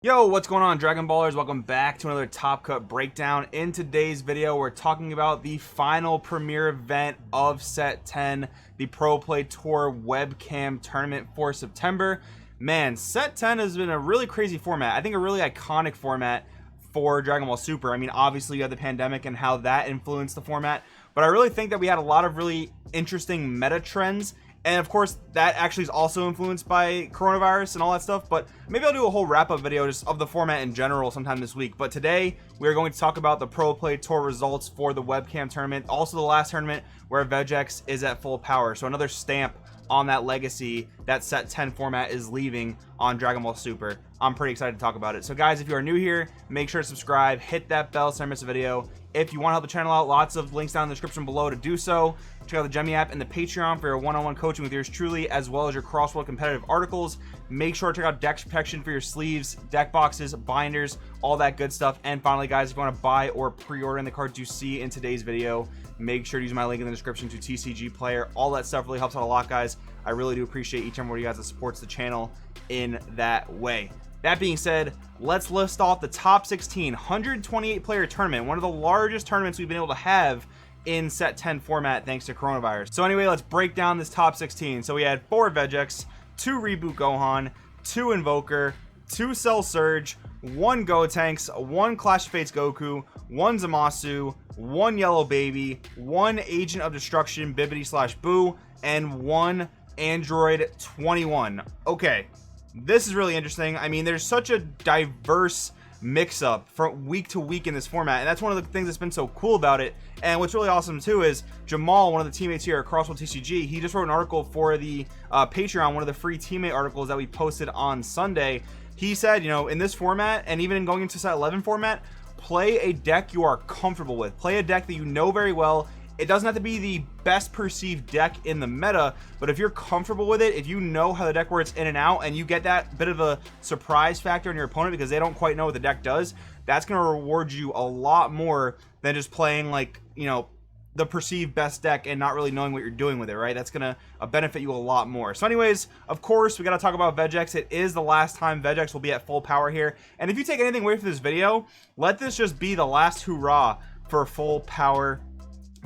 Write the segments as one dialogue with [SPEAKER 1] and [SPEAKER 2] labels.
[SPEAKER 1] Yo, what's going on, Dragon Ballers? Welcome back to another Top Cut breakdown. In today's video, we're talking about the final premiere event of Set 10, the Pro Play Tour webcam tournament for September. Man, Set 10 has been a really crazy format. I think a really iconic format for Dragon Ball Super. I mean, obviously you had the pandemic and how that influenced the format, but I really think that we had a lot of really interesting meta trends. And of course, that actually is also influenced by coronavirus and all that stuff. But maybe I'll do a whole wrap-up video just of the format in general sometime this week. But today, we are going to talk about the Pro Play Tour results for the webcam tournament. Also, the last tournament where Vegex is at full power. So another stamp on that legacy that Set 10 format is leaving on Dragon Ball Super. I'm pretty excited to talk about it. So guys, if you are new here, make sure to subscribe, hit that bell so you don't miss a video. If you want to help the channel out, lots of links down in the description below to do so. Check out the Gemmy app and the Patreon for your one-on-one coaching with yours truly, as well as your crossword competitive articles. Make sure to check out deck protection for your sleeves, deck boxes, binders, all that good stuff. And finally, guys, if you want to buy or pre-order in the cards you see in today's video, make sure to use my link in the description to TCG Player. All that stuff really helps out a lot, guys. I really do appreciate each and every one of you guys that supports the channel in that way. That being said, let's list off the top 16 128 player tournament, one of the largest tournaments we've been able to have in Set 10 format thanks to coronavirus. So anyway, let's break down this top 16. So we had 4 Vegex, 2 Reboot Gohan, 2 Invoker, 2 Cell Surge, 1 Gotenks, 1 Clash of Fates Goku, 1 Zamasu, 1 Yellow Baby, 1 Agent of Destruction Bibbidi/Boo, and 1 Android 21. Okay, this is really interesting. I mean, there's such a diverse mix-up from week to week in this format, and that's one of the things that's been so cool about it. And what's really awesome too is Jamal, one of the teammates here at Crosswell TCG, he just wrote an article for the Patreon, one of the free teammate articles that we posted on Sunday. He said, you know, in this format, and even in going into Set 11 format, play a deck you are comfortable with. Play a deck that you know very well. It doesn't have to be the best perceived deck in the meta, but if you're comfortable with it, if you know how the deck works in and out, and you get that bit of a surprise factor in your opponent because they don't quite know what the deck does, that's going to reward you a lot more than just playing, like, you know, the perceived best deck and not really knowing what you're doing with it, right? That's gonna benefit you a lot more. So anyways, of course, we gotta talk about Vegex. It is the last time Vegex will be at full power here, and if you take anything away from this video, let this just be the last hurrah for full power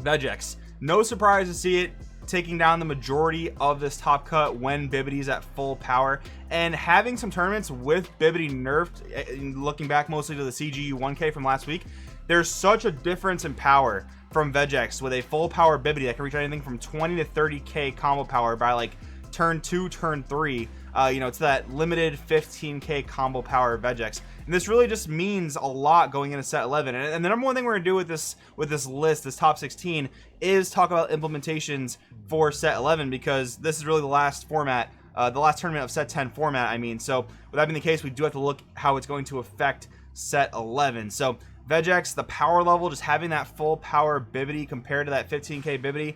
[SPEAKER 1] Vegex. No surprise to see it taking down the majority of this top cut when Bibbidi's at full power, and having some tournaments with Bibbidi nerfed, looking back mostly to the CGU 1K from last week, there's such a difference in power from Vegex with a full power Bibbidi that can reach anything from 20 to 30k combo power by like turn 2, turn 3. You know, it's that limited 15k combo power Vegex, and this really just means a lot going into Set 11. And the number one thing we're gonna do with this list, this top 16, is talk about implementations for Set 11, because this is really the last format, the last tournament of Set 10 format. I mean, so with that being the case, we do have to look how it's going to affect Set 11. So Vegex, the power level, just having that full power Bibbidi compared to that 15k Bibbidi,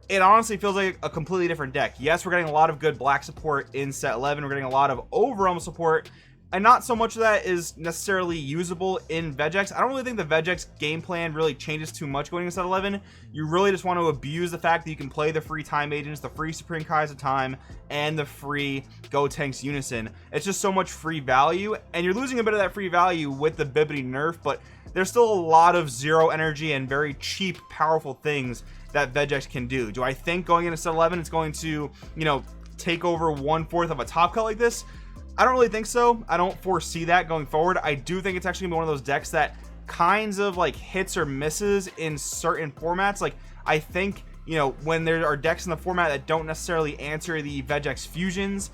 [SPEAKER 1] it honestly feels like a completely different deck. Yes, we're getting a lot of good black support in Set 11. We're getting a lot of overwhelm support, and not so much of that is necessarily usable in Vegex. I don't really think the Vegex game plan really changes too much going into Set 11. You really just want to abuse the fact that you can play the free time agents, the free Supreme Kais of Time, and the free Gotenks Unison. It's just so much free value, and you're losing a bit of that free value with the Bibbidi nerf, but there's still a lot of zero energy and very cheap, powerful things that Vegex can do. Do I think going into Set 11 it's going to, you know, take over 1/4 of a top cut like this? I don't really think so. I don't foresee that going forward. I do think it's actually gonna be one of those decks that kinds of like hits or misses in certain formats. Like, I think, you know, when there are decks in the format that don't necessarily answer the Vegex fusions,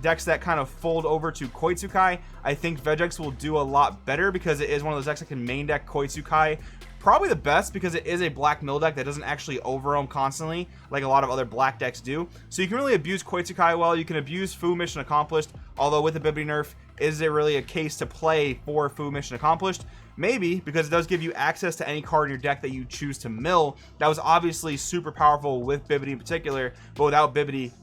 [SPEAKER 1] decks that kind of fold over to Koitsukai, I think Vegex will do a lot better because it is one of those decks that can main deck Koitsukai probably the best, because it is a black mill deck that doesn't actually overwhelm constantly like a lot of other black decks do. So you can really abuse Koitsukai well. You can abuse Fu Mission Accomplished, although with the Bibbidi nerf, is it really a case to play for Fu Mission Accomplished? Maybe, because it does give you access to any card in your deck that you choose to mill. That was obviously super powerful with Bibbidi in particular, but without Bibbidi,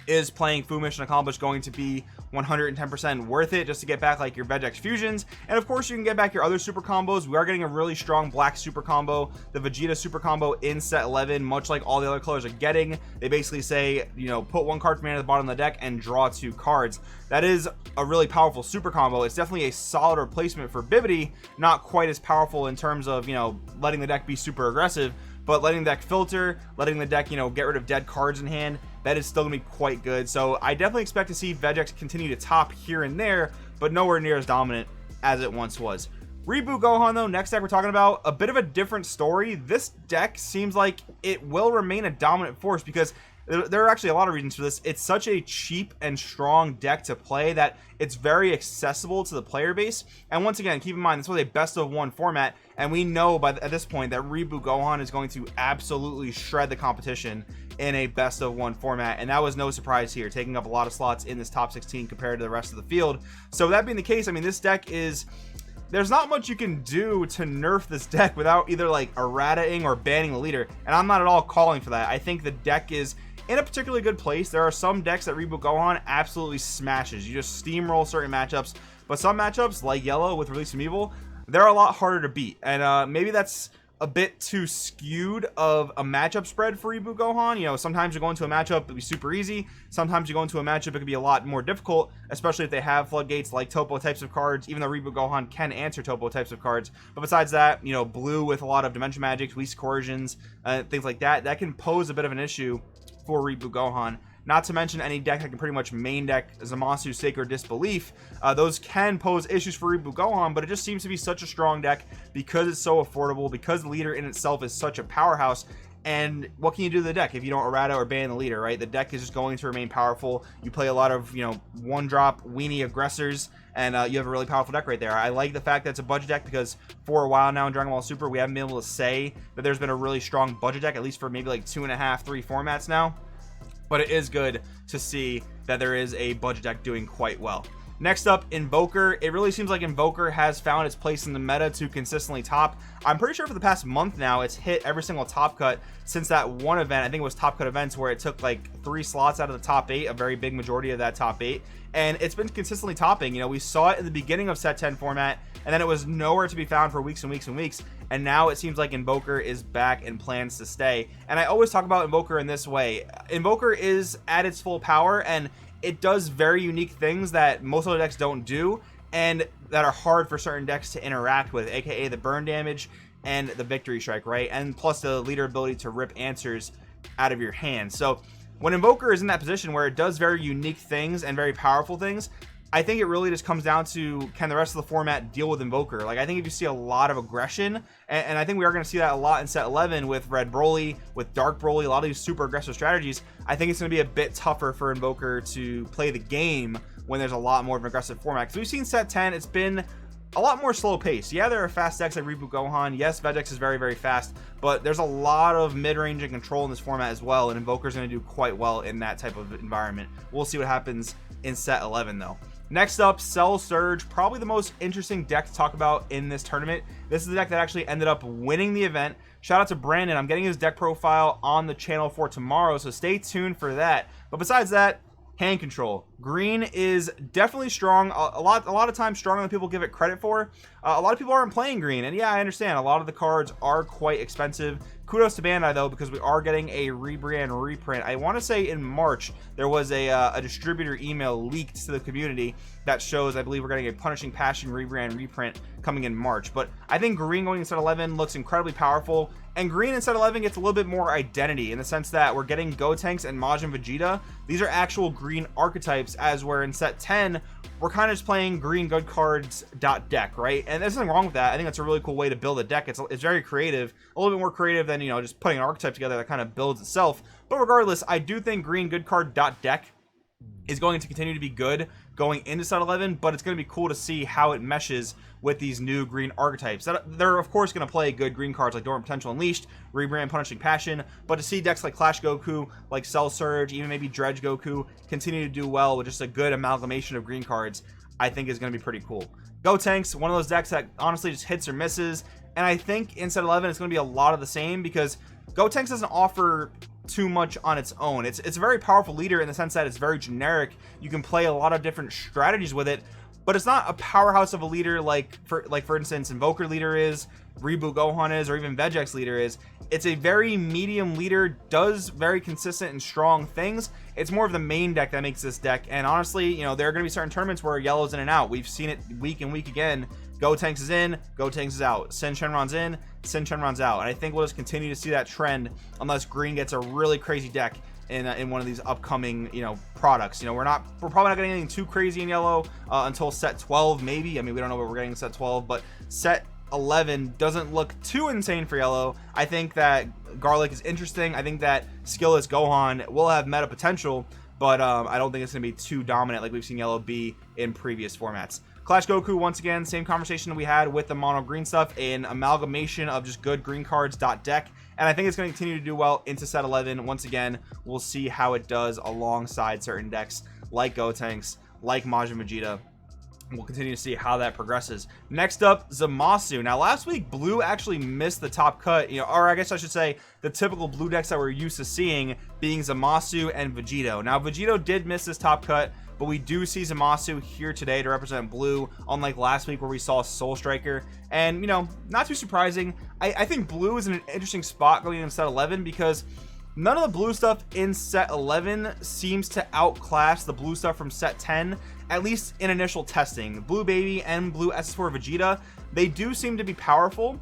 [SPEAKER 1] is playing Fu Mission Accomplished going to be 110% worth it just to get back like your Vegex fusions. And of course you can get back your other super combos. We are getting a really strong black super combo, the Vegeta super combo in set 11, much like all the other colors are getting. They basically say, you know, put one card from hand at the bottom of the deck and draw 2 cards. That is a really powerful super combo. It's definitely a solid replacement for Bibbidi, not quite as powerful in terms of, you know, letting the deck be super aggressive, but letting the deck filter, letting the deck, you know, get rid of dead cards in hand, that is still gonna be quite good. So I definitely expect to see Vegex continue to top here and there, but nowhere near as dominant as it once was. Reboot Gohan though, next deck we're talking about, a bit of a different story. This deck seems like it will remain a dominant force because there are actually a lot of reasons for this. It's such a cheap and strong deck to play that it's very accessible to the player base. And once again, keep in mind, this was a best of 1 format, and we know at this point that Reboot Gohan is going to absolutely shred the competition in a best of 1 format, and that was no surprise here, taking up a lot of slots in this top 16 compared to the rest of the field. So that being the case, I mean, this deck is, there's not much you can do to nerf this deck without either like errataing or banning the leader, and I'm not at all calling for that. I think the deck is in a particularly good place. There are some decks that Reboot Gohan absolutely smashes. You just steamroll certain matchups, but some matchups like Yellow with Release from Evil, they're a lot harder to beat, and maybe that's a bit too skewed of a matchup spread for Reboot Gohan. You know, sometimes you go into a matchup it'll be super easy, sometimes you go into a matchup it could be a lot more difficult, especially if they have floodgates like Topo types of cards, even though Reboot Gohan can answer Topo types of cards. But besides that, you know, blue with a lot of dimension magics, least coercions, things like that, that can pose a bit of an issue for Reboot Gohan. Not to mention any deck that can pretty much main deck Zamasu, Sacred Disbelief. Those can pose issues for Reboot Gohan, but it just seems to be such a strong deck because it's so affordable, because the leader in itself is such a powerhouse. And what can you do to the deck if you don't errata or ban the leader, right? The deck is just going to remain powerful. You play a lot of, you know, 1-drop weenie aggressors, and you have a really powerful deck right there. I like the fact that it's a budget deck because for a while now in Dragon Ball Super, we haven't been able to say that there's been a really strong budget deck, at least for maybe like 2.5, 3 formats now. But it is good to see that there is a budget deck doing quite well. Next up, Invoker. It really seems like Invoker has found its place in the meta to consistently top. I'm pretty sure for the past month now, it's hit every single top cut since that one event. I think it was Top Cut Events where it took like 3 slots out of the top 8, a very big majority of that top 8. And it's been consistently topping. You know, we saw it in the beginning of set 10 format, and then it was nowhere to be found for weeks and weeks and weeks. And now it seems like Invoker is back and plans to stay. And I always talk about Invoker in this way. Invoker is at its full power, and it does very unique things that most other decks don't do, and that are hard for certain decks to interact with, aka the burn damage and the victory strike, right? And plus the leader ability to rip answers out of your hand. So when Invoker is in that position where it does very unique things and very powerful things, I think it really just comes down to, can the rest of the format deal with Invoker? Like, I think if you see a lot of aggression, and I think we are going to see that a lot in set 11 with Red Broly, with Dark Broly, a lot of these super aggressive strategies, I think it's going to be a bit tougher for Invoker to play the game when there's a lot more of an aggressive format. Because we've seen set 10, it's been a lot more slow paced. Yeah, there are fast decks like Reboot Gohan. Yes, Vegex is very, very fast, but there's a lot of mid-range and control in this format as well, and Invoker's going to do quite well in that type of environment. We'll see what happens in set 11 though. Next up, Cell Surge, probably the most interesting deck to talk about in this tournament. This is the deck that actually ended up winning the event. Shout out to Brandon. I'm getting his deck profile on the channel for tomorrow, so stay tuned for that. But besides that, hand control. Green is definitely strong, a lot of times stronger than people give it credit for. A lot of people aren't playing green, and yeah, I understand a lot of the cards are quite expensive. Kudos to Bandai though, because we are getting a rebrand reprint. I want to say in March there was a distributor email leaked to the community that shows, I believe we're getting a Punishing Passion rebrand reprint coming in March. But I think green going in set 11 looks incredibly powerful, and green in set 11 gets a little bit more identity in the sense that we're getting Gotenks and Majin Vegeta. These are actual green archetypes, as where in set 10 we're kind of just playing green good cards deck, right? And there's nothing wrong with that. I think that's a really cool way to build a deck. It's very creative, a little bit more creative than, you know, just putting an archetype together that kind of builds itself. But regardless, I do think green good card deck is going to continue to be good going into set 11, but it's going to be cool to see how it meshes with these new green archetypes. They're of course going to play good green cards like Dormant Potential Unleashed, Rebrand Punishing Passion, but to see decks like Clash Goku, like Cell Surge, even maybe Dredge Goku continue to do well with just a good amalgamation of green cards, I think is going to be pretty cool. Gotenks, one of those decks that honestly just hits or misses, and I think in set 11 it's going to be a lot of the same, because Gotenks doesn't offer too much on its own. It's a very powerful leader in the sense that it's very generic. You can play a lot of different strategies with it, but it's not a powerhouse of a leader like for instance Invoker leader is, Reboot Gohan is, or even Vegex leader is. It's a very medium leader, does very consistent and strong things. It's more of the main deck that makes this deck, and honestly, you know, there are going to be certain tournaments where yellow's in and out. We've seen it week and week again. Gotenks is in, Gotenks is out. Sin Shenron's in, Sin Shenron's out. And I think we'll just continue to see that trend unless green gets a really crazy deck in one of these upcoming, you know, products. You know, we're probably not getting anything too crazy in yellow until set 12 maybe. I mean, we don't know what we're getting in set 12, but set 11 doesn't look too insane for yellow. I think that Garlic is interesting. I think that Skillless Gohan will have meta potential, but I don't think it's going to be too dominant like we've seen yellow be in previous formats. Clash Goku, once again, same conversation we had with the mono green stuff, an amalgamation of just good green cards deck, and I think it's going to continue to do well into set 11. Once again, we'll see how it does alongside certain decks like Gotenks, like Majin Vegeta. We'll continue to see how that progresses. Next up, Zamasu. Now, last week, blue actually missed the top cut, you know, or I guess I should say the typical blue decks that we're used to seeing being Zamasu and Vegito. Now, Vegito did miss this top cut, but we do see Zamasu here today to represent blue, unlike last week where we saw Soul Striker. And, you know, not too surprising. I think blue is in an interesting spot going into set 11 because none of the blue stuff in set 11 seems to outclass the blue stuff from set 10, at least in initial testing. Blue Baby and Blue SS4 Vegeta, they do seem to be powerful,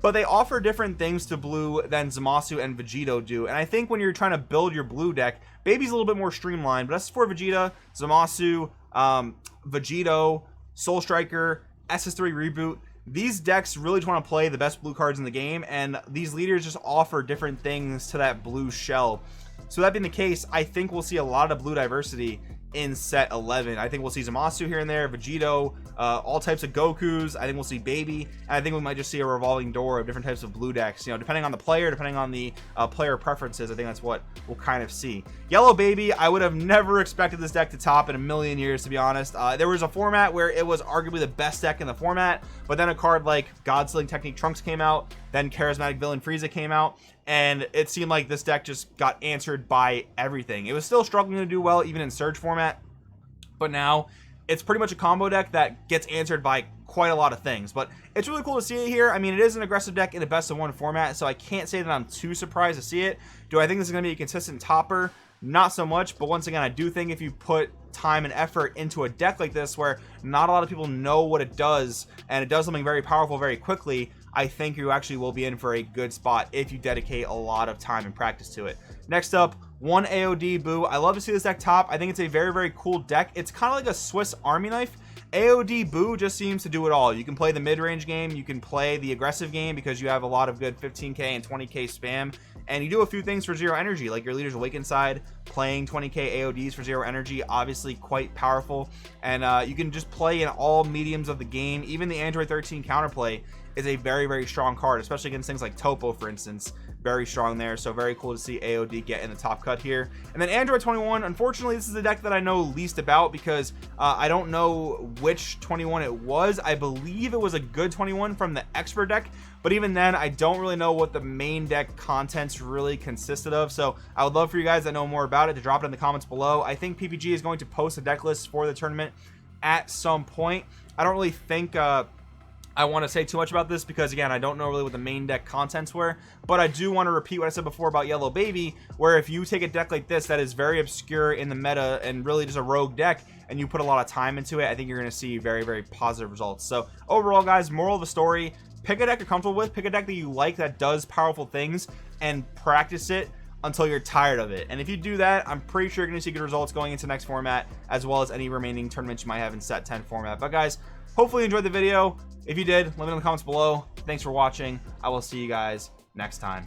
[SPEAKER 1] but they offer different things to blue than Zamasu and Vegito do. And I think when you're trying to build your blue deck, Baby's a little bit more streamlined, but SS4 Vegeta, Zamasu, Vegito, Soul Striker, SS3 Reboot, these decks really just want to play the best blue cards in the game, and these leaders just offer different things to that blue shell. So that being the case, I think we'll see a lot of blue diversity in set 11. I think we'll see Zamasu here and there, Vegito, all types of Gokus. I think we'll see Baby, and I think we might just see a revolving door of different types of blue decks, you know, depending on the player, depending on the player preferences. I think that's what we'll kind of see. Yellow Baby, I would have never expected this deck to top in a million years, to be honest. There was a format where it was arguably the best deck in the format, but then a card like Godsling Technique Trunks came out, then Charismatic Villain Frieza came out, and it seemed like this deck just got answered by everything. It was still struggling to do well even in Surge format, but now it's pretty much a combo deck that gets answered by quite a lot of things. But it's really cool to see it here. I mean, it is an aggressive deck in a best of one format, so I can't say that I'm too surprised to see it. Do I think this is going to be a consistent topper? Not so much, but once again, I do think if you put time and effort into a deck like this where not a lot of people know what it does, and it does something very powerful very quickly, I think you actually will be in for a good spot if you dedicate a lot of time and practice to it. Next up, one AOD Boot. I love to see this deck top. I think it's a very, very cool deck. It's kind of like a Swiss Army knife. AOD Boot just seems to do it all. You can play the mid-range game, you can play the aggressive game because you have a lot of good 15k and 20k spam, and you do a few things for 0 energy, like your Leader's Awakened side, playing 20k AODs for 0 energy, obviously quite powerful. And you can just play in all mediums of the game. Even the Android 13 counterplay is a very, very strong card, especially against things like Topo, for instance. Very strong there, so very cool to see AOD get in the top cut here. And then Android 21, unfortunately, this is the deck that I know least about because I don't know which 21 it was. I believe it was a good 21 from the Expert deck, but even then, I don't really know what the main deck contents really consisted of. So I would love for you guys that know more about it to drop it in the comments below. I think PPG is going to post a deck list for the tournament at some point. I don't really think I want to say too much about this because, again, I don't know really what the main deck contents were, but I do want to repeat what I said before about Yellow Baby, where if you take a deck like this that is very obscure in the meta and really just a rogue deck and you put a lot of time into it, I think you're going to see very, very positive results. So overall, guys, moral of the story, pick a deck you're comfortable with, pick a deck that you like that does powerful things, and practice it until you're tired of it. And if you do that, I'm pretty sure you're going to see good results going into next format, as well as any remaining tournaments you might have in set 10 format. But guys, hopefully you enjoyed the video. If you did, let me know in the comments below. Thanks for watching. I will see you guys next time.